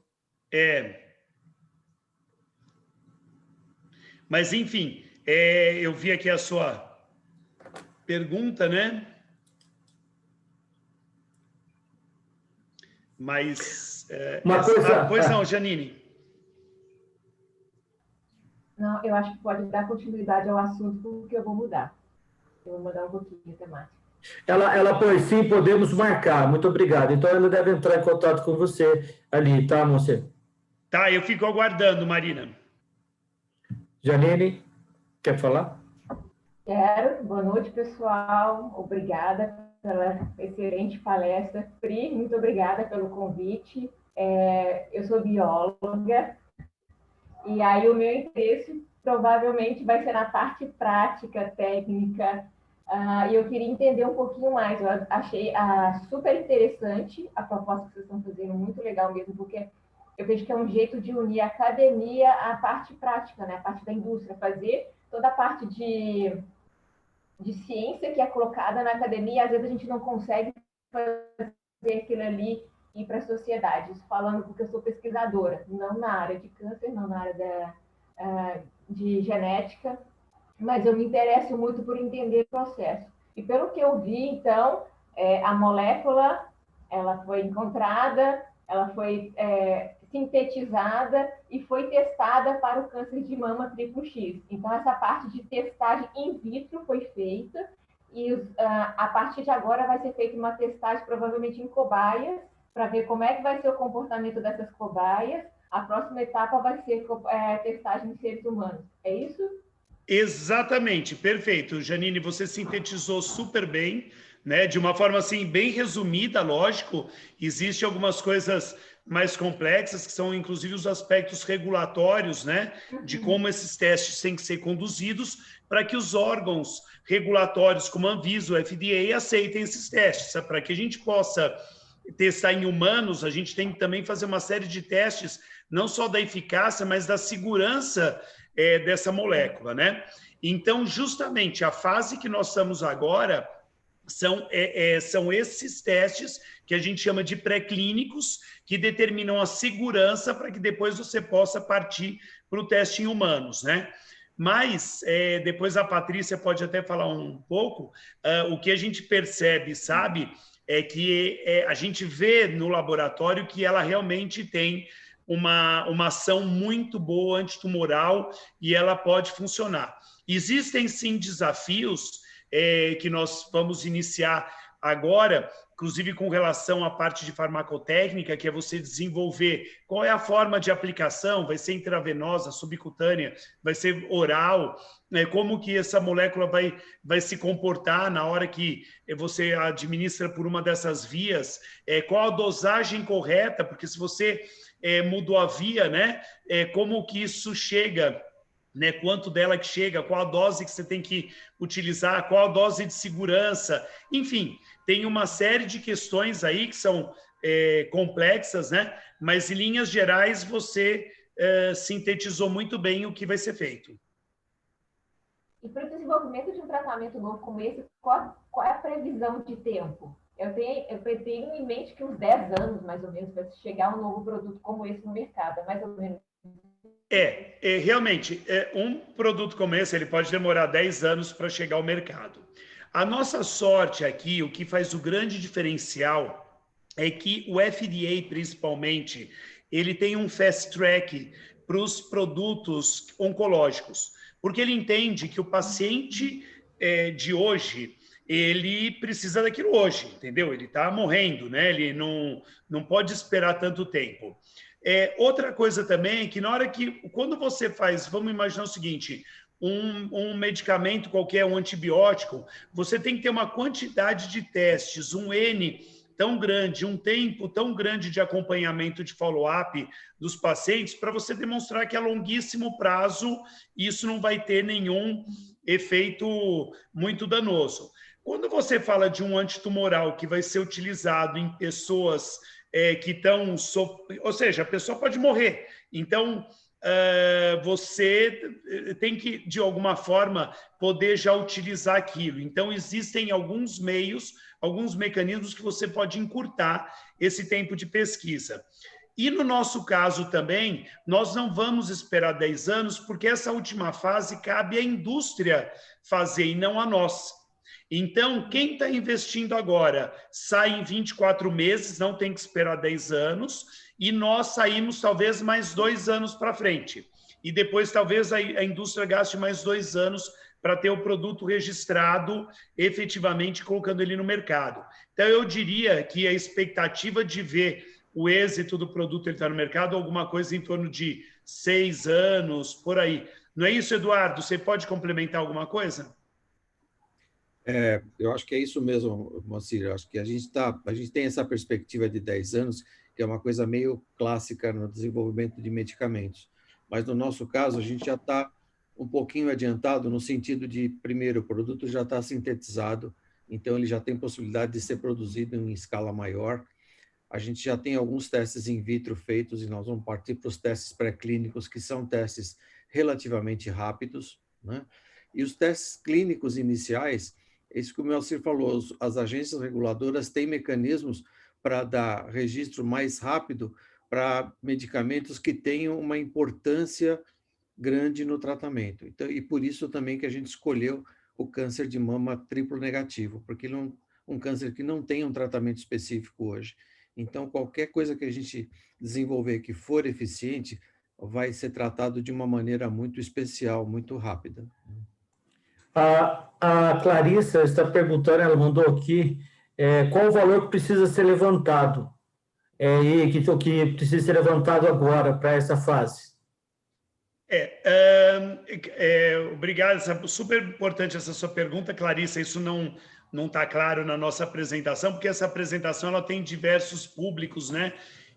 Mas, enfim, eu vi aqui a sua pergunta, né? Mas... pois não, Janine. Não, eu acho que pode dar continuidade ao assunto, porque eu vou mudar. Eu vou mudar um pouquinho a temática. Ela pôs sim, podemos marcar. Muito obrigado. Então, ela deve entrar em contato com você ali, tá, moça? Tá, eu fico aguardando, Marina. Janine, quer falar? Quero. Boa noite, pessoal. Obrigada pela excelente palestra. Pri, muito obrigada pelo convite. Eu sou bióloga. E aí o meu interesse provavelmente vai ser na parte prática, técnica, e eu queria entender um pouquinho mais. Eu achei super interessante a proposta que vocês estão fazendo, muito legal mesmo, porque eu vejo que é um jeito de unir a academia à parte prática, né? A parte da indústria, fazer toda a parte de ciência que é colocada na academia, às vezes a gente não consegue fazer aquilo ali e para a sociedade. Isso falando porque eu sou pesquisadora, não na área de câncer, não na área de genética, mas eu me interesso muito por entender o processo. E pelo que eu vi, então, a molécula, ela foi encontrada, ela foi sintetizada e foi testada para o câncer de mama triplo X. Então, essa parte de testagem in vitro foi feita e a partir de agora vai ser feita uma testagem provavelmente em cobaias, para ver como é que vai ser o comportamento dessas cobaias. A próxima etapa vai ser testagem em seres humanos. É isso? Exatamente, perfeito. Janine, você sintetizou super bem, né? De uma forma assim, bem resumida, lógico. Existem algumas coisas mais complexas, que são inclusive os aspectos regulatórios, né? De como esses testes têm que ser conduzidos para que os órgãos regulatórios, como a Anvisa, o FDA, aceitem esses testes, para que a gente possa testar em humanos. A gente tem que também fazer uma série de testes, não só da eficácia, mas da segurança dessa molécula, né? Então, justamente, a fase que nós estamos agora são esses testes que a gente chama de pré-clínicos, que determinam a segurança para que depois você possa partir para o teste em humanos, né? Mas, depois a Patrícia pode até falar um pouco, o que a gente percebe, sabe, é que a gente vê no laboratório que ela realmente tem uma ação muito boa antitumoral e ela pode funcionar. Existem, sim, desafios que nós vamos iniciar agora, inclusive com relação à parte de farmacotécnica, que é você desenvolver qual é a forma de aplicação, vai ser intravenosa, subcutânea, vai ser oral, né? Como que essa molécula vai se comportar na hora que você administra por uma dessas vias, qual a dosagem correta, porque se você mudou a via, né? Como que isso chega, né? Quanto dela que chega, qual a dose que você tem que utilizar, qual a dose de segurança, enfim, tem uma série de questões aí que são complexas, né? Mas em linhas gerais você sintetizou muito bem o que vai ser feito. E para o desenvolvimento de um tratamento novo como esse, qual é a previsão de tempo? Eu tenho em mente que uns 10 anos, mais ou menos, para chegar um novo produto como esse no mercado. É mais ou menos. Realmente, um produto como esse, ele pode demorar 10 anos para chegar ao mercado. A nossa sorte aqui, o que faz o grande diferencial é que o FDA, principalmente, ele tem um fast track para os produtos oncológicos, porque ele entende que o paciente de hoje, ele precisa daquilo hoje, entendeu? Ele está morrendo, né? Ele não pode esperar tanto tempo. Outra coisa também é que na hora que, quando você faz, vamos imaginar o seguinte, um medicamento qualquer, um antibiótico, você tem que ter uma quantidade de testes, um N tão grande, um tempo tão grande de acompanhamento de follow-up dos pacientes para você demonstrar que a longuíssimo prazo isso não vai ter nenhum efeito muito danoso. Quando você fala de um antitumoral que vai ser utilizado em pessoas que estão... Ou seja, a pessoa pode morrer. Então, você tem que, de alguma forma, poder já utilizar aquilo. Então, existem alguns meios, alguns mecanismos que você pode encurtar esse tempo de pesquisa. E no nosso caso também, nós não vamos esperar 10 anos, porque essa última fase cabe à indústria fazer e não a nós. Então, quem está investindo agora sai em 24 meses, não tem que esperar 10 anos, e nós saímos talvez mais 2 anos para frente. E depois talvez a indústria gaste mais 2 anos para ter o produto registrado, efetivamente colocando ele no mercado. Então, eu diria que a expectativa de ver o êxito do produto estar no mercado, alguma coisa em torno de 6 anos, por aí. Não é isso, Eduardo? Você pode complementar alguma coisa? Eu acho que é isso mesmo, Moacir. Eu acho que a gente tem essa perspectiva de 10 anos, que é uma coisa meio clássica no desenvolvimento de medicamentos. Mas, no nosso caso, a gente já está um pouquinho adiantado no sentido de, primeiro, o produto já está sintetizado, então ele já tem possibilidade de ser produzido em escala maior. A gente já tem alguns testes in vitro feitos e nós vamos partir para os testes pré-clínicos, que são testes relativamente rápidos, né? E os testes clínicos iniciais, isso que o Moacir falou, as agências reguladoras têm mecanismos para dar registro mais rápido para medicamentos que tenham uma importância grande no tratamento. Então, e por isso também que a gente escolheu o câncer de mama triplo negativo, porque ele é um câncer que não tem um tratamento específico hoje. Então, qualquer coisa que a gente desenvolver que for eficiente, vai ser tratado de uma maneira muito especial, muito rápida. A Clarissa está perguntando, ela mandou aqui, qual o valor que precisa ser levantado e que precisa ser levantado agora para essa fase? Obrigado, super importante essa sua pergunta, Clarissa. Isso não está claro na nossa apresentação, porque essa apresentação ela tem diversos públicos, né?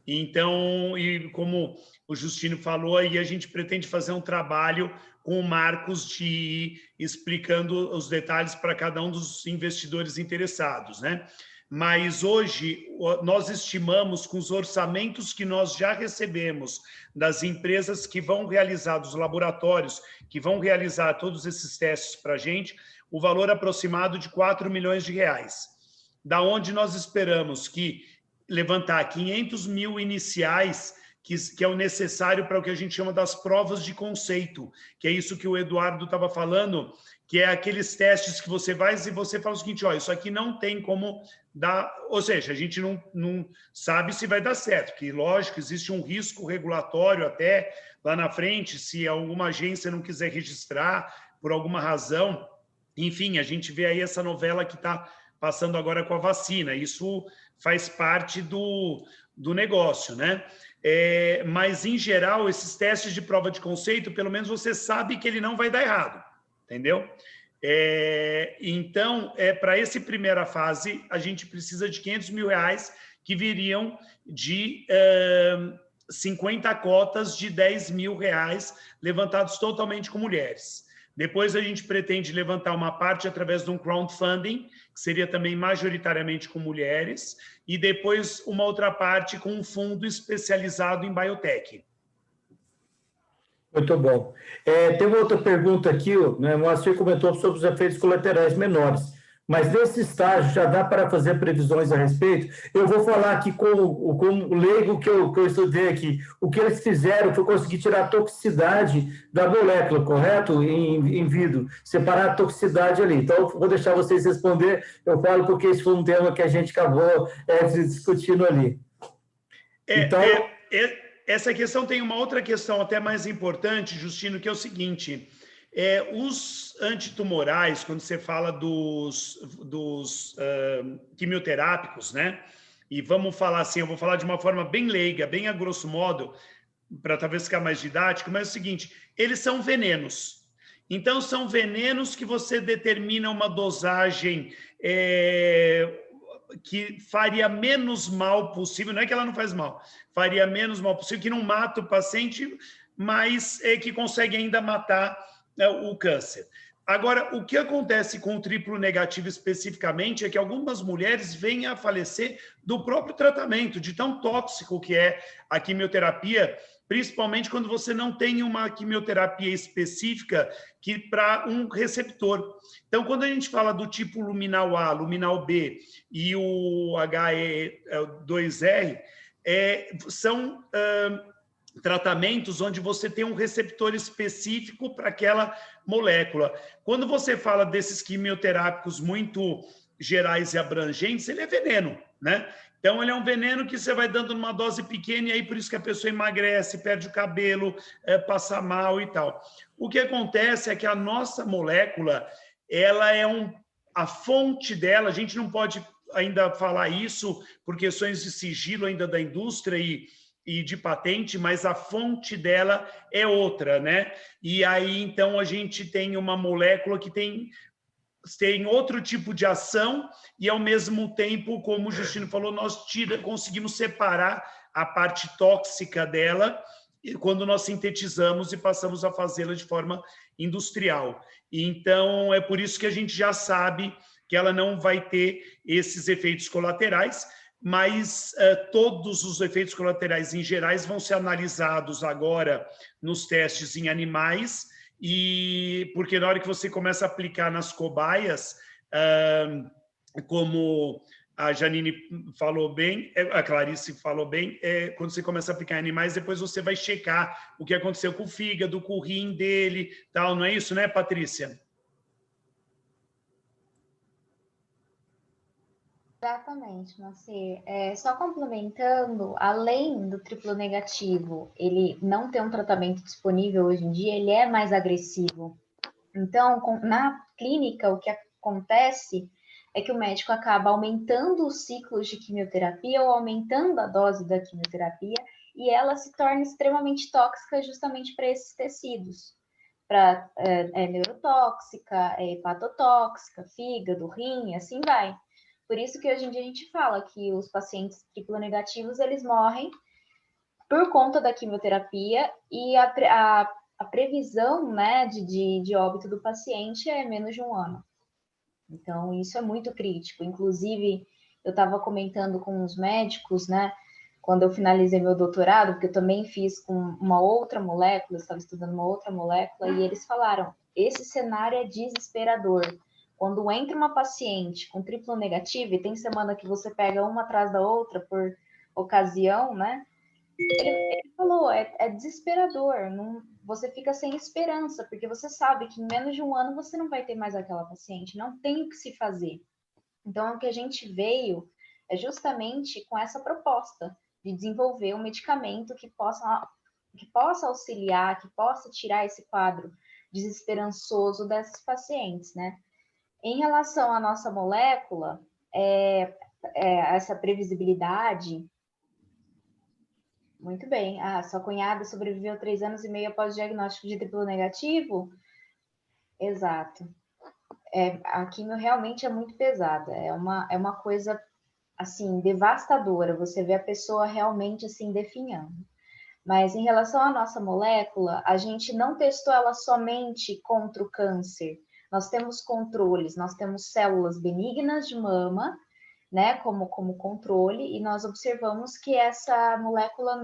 Então, e como o Justino falou, aí a gente pretende fazer um trabalho com o Marcos de ir explicando os detalhes para cada um dos investidores interessados, né? Mas hoje nós estimamos, com os orçamentos que nós já recebemos das empresas que vão realizar, dos laboratórios que vão realizar todos esses testes para a gente, o valor aproximado de 4 milhões de reais. Da onde nós esperamos que levantar 500 mil iniciais, que é o necessário para o que a gente chama das provas de conceito, que é isso que o Eduardo estava falando, que é aqueles testes que você vai e você fala o seguinte, ó, isso aqui não tem como dar, ou seja, a gente não sabe se vai dar certo, que lógico, existe um risco regulatório até lá na frente, se alguma agência não quiser registrar por alguma razão, enfim, a gente vê aí essa novela que está passando agora com a vacina, isso faz parte do negócio, né? Mas, em geral, esses testes de prova de conceito, pelo menos você sabe que ele não vai dar errado, entendeu? Então, para essa primeira fase, a gente precisa de 500 mil reais que viriam de 50 cotas de 10 mil reais levantados totalmente com mulheres. Depois a gente pretende levantar uma parte através de um crowdfunding, que seria também majoritariamente com mulheres, e depois uma outra parte com um fundo especializado em biotech. Muito bom. Tem uma outra pergunta aqui, né? O Moacir comentou sobre os efeitos colaterais menores, mas nesse estágio já dá para fazer previsões a respeito? Eu vou falar aqui com o leigo que eu estudei aqui. O que eles fizeram foi conseguir tirar a toxicidade da molécula, correto? Em vidro, separar a toxicidade ali. Então, eu vou deixar vocês responder, eu falo porque esse foi um tema que a gente acabou discutindo ali. Então... Essa questão tem uma outra questão até mais importante, Justino, que é o seguinte: os antitumorais, quando você fala dos quimioterápicos, né? E vamos falar assim, eu vou falar de uma forma bem leiga, bem a grosso modo, para talvez ficar mais didático, mas é o seguinte: eles são venenos. Então, são venenos que você determina uma dosagem que faria menos mal possível, não é que ela não faz mal, faria menos mal possível, que não mata o paciente, mas que consegue ainda matar o câncer. Agora, o que acontece com o triplo negativo especificamente é que algumas mulheres vêm a falecer do próprio tratamento, de tão tóxico que é a quimioterapia, principalmente quando você não tem uma quimioterapia específica que para um receptor. Então, quando a gente fala do tipo luminal A, luminal B e o HE2R, são tratamentos onde você tem um receptor específico para aquela molécula. Quando você fala desses quimioterápicos muito gerais e abrangentes, ele é veneno, né? Então, ele é um veneno que você vai dando numa dose pequena e aí por isso que a pessoa emagrece, perde o cabelo, passa mal e tal. O que acontece é que a nossa molécula, ela é a fonte dela, a gente não pode ainda falar isso por questões de sigilo ainda da indústria e de patente, mas a fonte dela é outra, né? E aí, então, a gente tem uma molécula que tem outro tipo de ação e, ao mesmo tempo, como o Justino falou, nós conseguimos separar a parte tóxica dela quando nós sintetizamos e passamos a fazê-la de forma industrial. Então, é por isso que a gente já sabe que ela não vai ter esses efeitos colaterais, mas todos os efeitos colaterais em gerais vão ser analisados agora nos testes em animais, e porque na hora que você começa a aplicar nas cobaias, como a Janine falou bem, a Clarice falou bem, quando você começa a aplicar em animais, depois você vai checar o que aconteceu com o fígado, com o rim dele, tal, não é isso, né, Patrícia? Exatamente, Moacir. Só complementando, além do triplo negativo, ele não ter um tratamento disponível hoje em dia, ele é mais agressivo. Então, na clínica, o que acontece é que o médico acaba aumentando os ciclos de quimioterapia ou aumentando a dose da quimioterapia e ela se torna extremamente tóxica justamente para esses tecidos. Neurotóxica, hepatotóxica, fígado, rim, assim vai. Por isso que hoje em dia a gente fala que os pacientes triplo negativos, eles morrem por conta da quimioterapia e a previsão, né, de óbito do paciente é menos de 1 ano. Então, isso é muito crítico. Inclusive, eu estava comentando com os médicos, né, quando eu finalizei meu doutorado, porque eu também fiz com uma outra molécula, eu estava estudando uma outra molécula, e eles falaram, esse cenário é desesperador. Quando entra uma paciente com triplo negativo, e tem semana que você pega uma atrás da outra por ocasião, né? Ele falou, é desesperador, você fica sem esperança, porque você sabe que em menos de 1 ano você não vai ter mais aquela paciente, não tem o que se fazer. Então, o que a gente veio é justamente com essa proposta de desenvolver um medicamento que possa auxiliar, que possa tirar esse quadro desesperançoso dessas pacientes, né? Em relação à nossa molécula, essa previsibilidade... Muito bem. Sua cunhada sobreviveu 3 anos e meio após o diagnóstico de triplo negativo? Exato. A quimio realmente é muito pesada. É uma coisa, assim, devastadora. Você vê a pessoa realmente, assim, definhando. Mas em relação à nossa molécula, a gente não testou ela somente contra o câncer. Nós temos controles, nós temos células benignas de mama, né, como controle, e nós observamos que essa molécula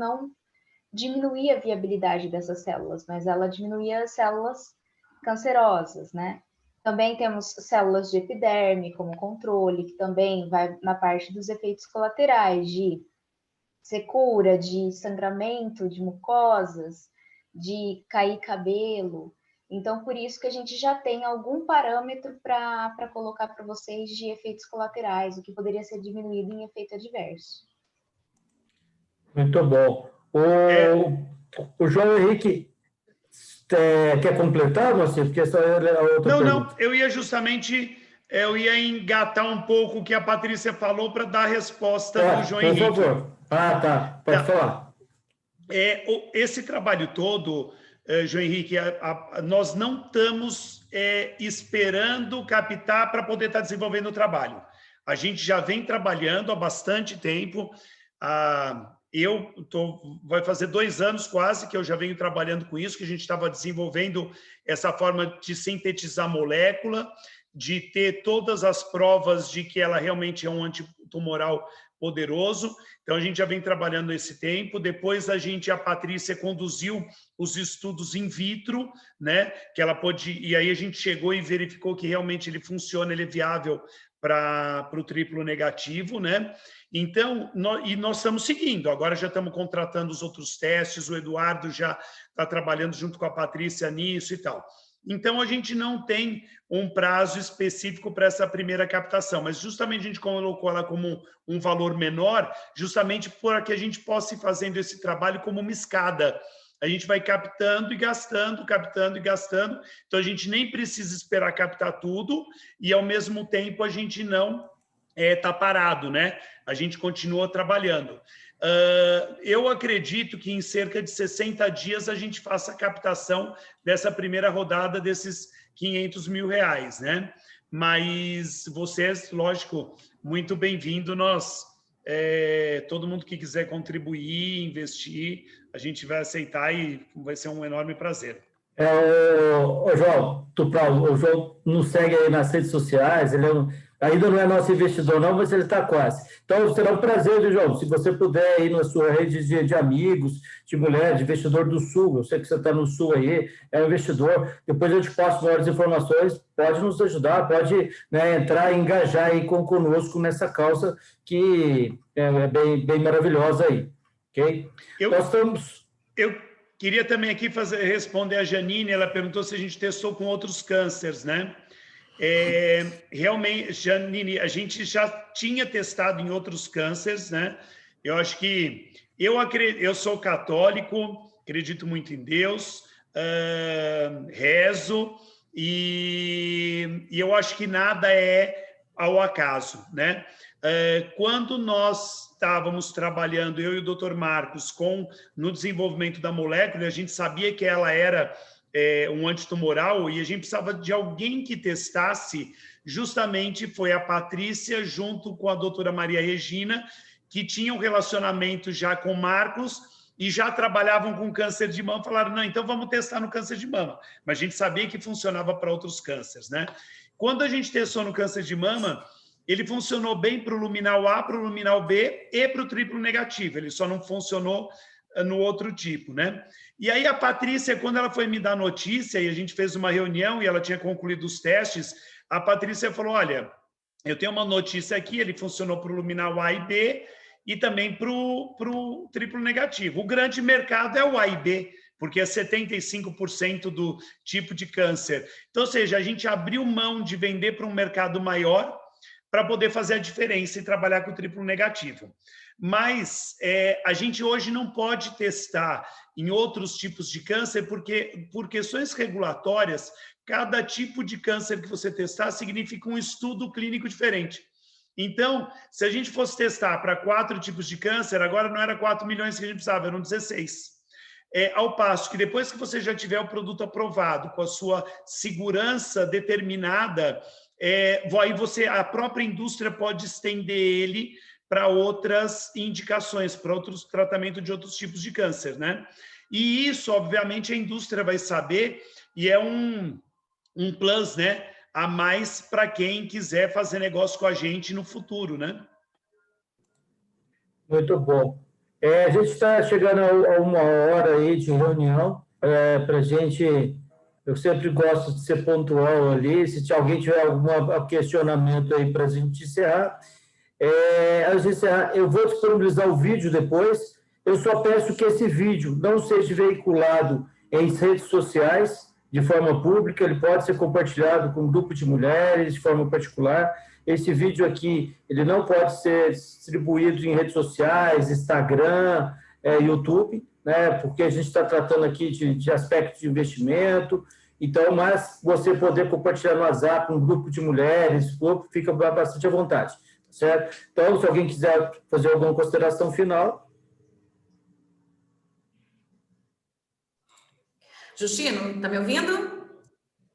diminuir a viabilidade dessas células, mas ela diminuía as células cancerosas, né? Também temos células de epiderme como controle, que também vai na parte dos efeitos colaterais de secura, de sangramento, de mucosas, de cair cabelo. Então, por isso que a gente já tem algum parâmetro para colocar para vocês de efeitos colaterais, o que poderia ser diminuído em efeito adverso. Muito bom. O João Henrique quer completar, você? Porque essa é a outra pergunta. Não, eu ia engatar um pouco o que a Patrícia falou para dar a resposta do João Henrique. Por favor. Tá. Pode falar. Esse trabalho todo, João Henrique, nós não estamos esperando captar para poder estar desenvolvendo o trabalho. A gente já vem trabalhando há bastante tempo. Vai fazer 2 anos quase que eu já venho trabalhando com isso, que a gente estava desenvolvendo essa forma de sintetizar molécula, de ter todas as provas de que ela realmente é um antitumoral poderoso. Então, a gente já vem trabalhando esse tempo. Depois, a Patrícia conduziu os estudos in vitro, né? Que ela pôde, e aí a gente chegou e verificou que realmente ele funciona, ele é viável para o triplo negativo, né? Então, nós estamos seguindo. Agora já estamos contratando os outros testes, o Eduardo já está trabalhando junto com a Patrícia nisso e tal. Então, a gente não tem um prazo específico para essa primeira captação, mas justamente a gente colocou ela como um valor menor, justamente para que a gente possa ir fazendo esse trabalho como uma escada. A gente vai captando e gastando, captando e gastando, então a gente nem precisa esperar captar tudo e, ao mesmo tempo, a gente não está parado, né? A gente continua trabalhando. Eu acredito que em cerca de 60 dias a gente faça a captação dessa primeira rodada desses R$500 mil, né? Mas vocês, lógico, muito bem-vindo. Todo mundo que quiser contribuir, investir, a gente vai aceitar e vai ser um enorme prazer. João Tupral, o João nos segue aí nas redes sociais, ele ainda não é nosso investidor não, mas ele está quase. Então, será um prazer, viu, João, se você puder ir na sua rede de amigos, de mulher, de investidor do Sul, eu sei que você está no Sul aí, é um investidor, depois eu te passo maiores informações, pode nos ajudar, pode, né, entrar e engajar aí conosco nessa causa que é bem maravilhosa aí, ok? Eu queria também aqui responder a Janine, ela perguntou se a gente testou com outros cânceres, né? Realmente, Janine, a gente já tinha testado em outros cânceres, né? Eu acho que eu sou católico, acredito muito em Deus, rezo, e eu acho que nada é ao acaso, né? Quando nós estávamos trabalhando, eu e o Dr. Marcos, no desenvolvimento da molécula, a gente sabia que ela era um antitumoral e a gente precisava de alguém que testasse. Justamente foi a Patrícia, junto com a doutora Maria Regina, que tinham um relacionamento já com o Marcos e já trabalhavam com câncer de mama. Falaram, não, então vamos testar no câncer de mama. Mas a gente sabia que funcionava para outros cânceres, né? Quando a gente testou no câncer de mama, ele funcionou bem para o luminal A, para o luminal B e para o triplo negativo. Ele só não funcionou no outro tipo, né? E aí a Patrícia, quando ela foi me dar notícia e a gente fez uma reunião e ela tinha concluído os testes, a Patrícia falou, olha, eu tenho uma notícia aqui, ele funcionou para o luminal A e B e também para o triplo negativo. O grande mercado é o A e B, porque é 75% do tipo de câncer. Então, ou seja, a gente abriu mão de vender para um mercado maior para poder fazer a diferença e trabalhar com o triplo negativo. Mas a gente hoje não pode testar em outros tipos de câncer, porque por questões regulatórias, cada tipo de câncer que você testar significa um estudo clínico diferente. Então, se a gente fosse testar para 4 tipos de câncer, agora não era 4 milhões que a gente precisava, eram 16. Ao passo que depois que você já tiver o produto aprovado, com a sua segurança determinada, aí a própria indústria pode estender ele para outras indicações, para outros tratamentos de outros tipos de câncer, né? E isso, obviamente, a indústria vai saber e é um plus, né, a mais para quem quiser fazer negócio com a gente no futuro, né? Muito bom. A gente está chegando a 1 hora aí de reunião, para a gente... Eu sempre gosto de ser pontual ali, se alguém tiver algum questionamento aí para a gente encerrar. Eu vou disponibilizar o vídeo depois, eu só peço que esse vídeo não seja veiculado em redes sociais, de forma pública, ele pode ser compartilhado com um grupo de mulheres, de forma particular. Esse vídeo aqui, ele não pode ser distribuído em redes sociais, Instagram, YouTube, né? Porque a gente está tratando aqui de aspectos de investimento. Então, mas você poder compartilhar no WhatsApp um grupo de mulheres, fica bastante à vontade, certo? Então, se alguém quiser fazer alguma consideração final. Justino, está me ouvindo?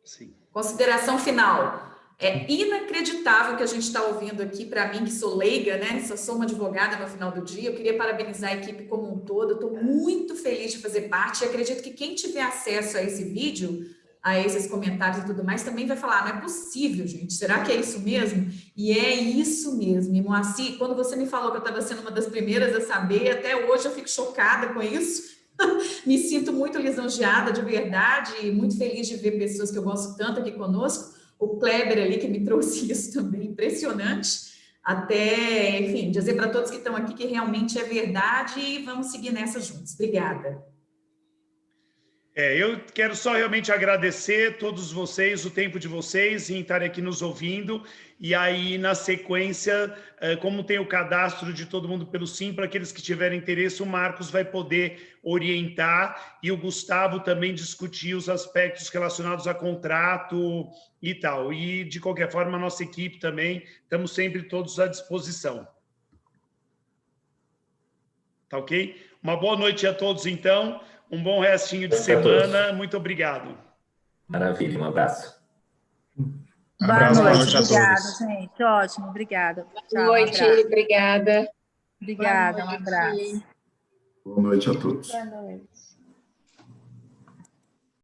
Sim. Consideração final. É inacreditável o que a gente está ouvindo aqui, para mim, que sou leiga, né? Só sou uma advogada no final do dia. Eu queria parabenizar a equipe como um todo. Estou muito feliz de fazer parte e acredito que quem tiver acesso a esse vídeo, a esses comentários e tudo mais, também vai falar, não é possível, gente, será que é isso mesmo? E é isso mesmo. E, Moacir, quando você me falou que eu estava sendo uma das primeiras a saber, até hoje eu fico chocada com isso. Me sinto muito lisonjeada, de verdade, e muito feliz de ver pessoas que eu gosto tanto aqui conosco. O Kleber ali, que me trouxe isso também, impressionante. Até, enfim, dizer para todos que estão aqui que realmente é verdade e vamos seguir nessa juntos. Obrigada. Eu quero só realmente agradecer todos vocês, o tempo de vocês em estarem aqui nos ouvindo. E aí, na sequência, como tem o cadastro de todo mundo pelo Sim, para aqueles que tiverem interesse, o Marcos vai poder orientar e o Gustavo também discutir os aspectos relacionados a contrato e tal. E, de qualquer forma, a nossa equipe também, estamos sempre todos à disposição. Tá ok? Uma boa noite a todos, então. Um bom restinho de semana. Muito obrigado. Maravilha, um abraço. Boa noite, obrigada, gente. Ótimo, obrigada. Tchau, Boa noite, obrigada. Obrigada, um abraço. Boa noite a todos. Boa noite.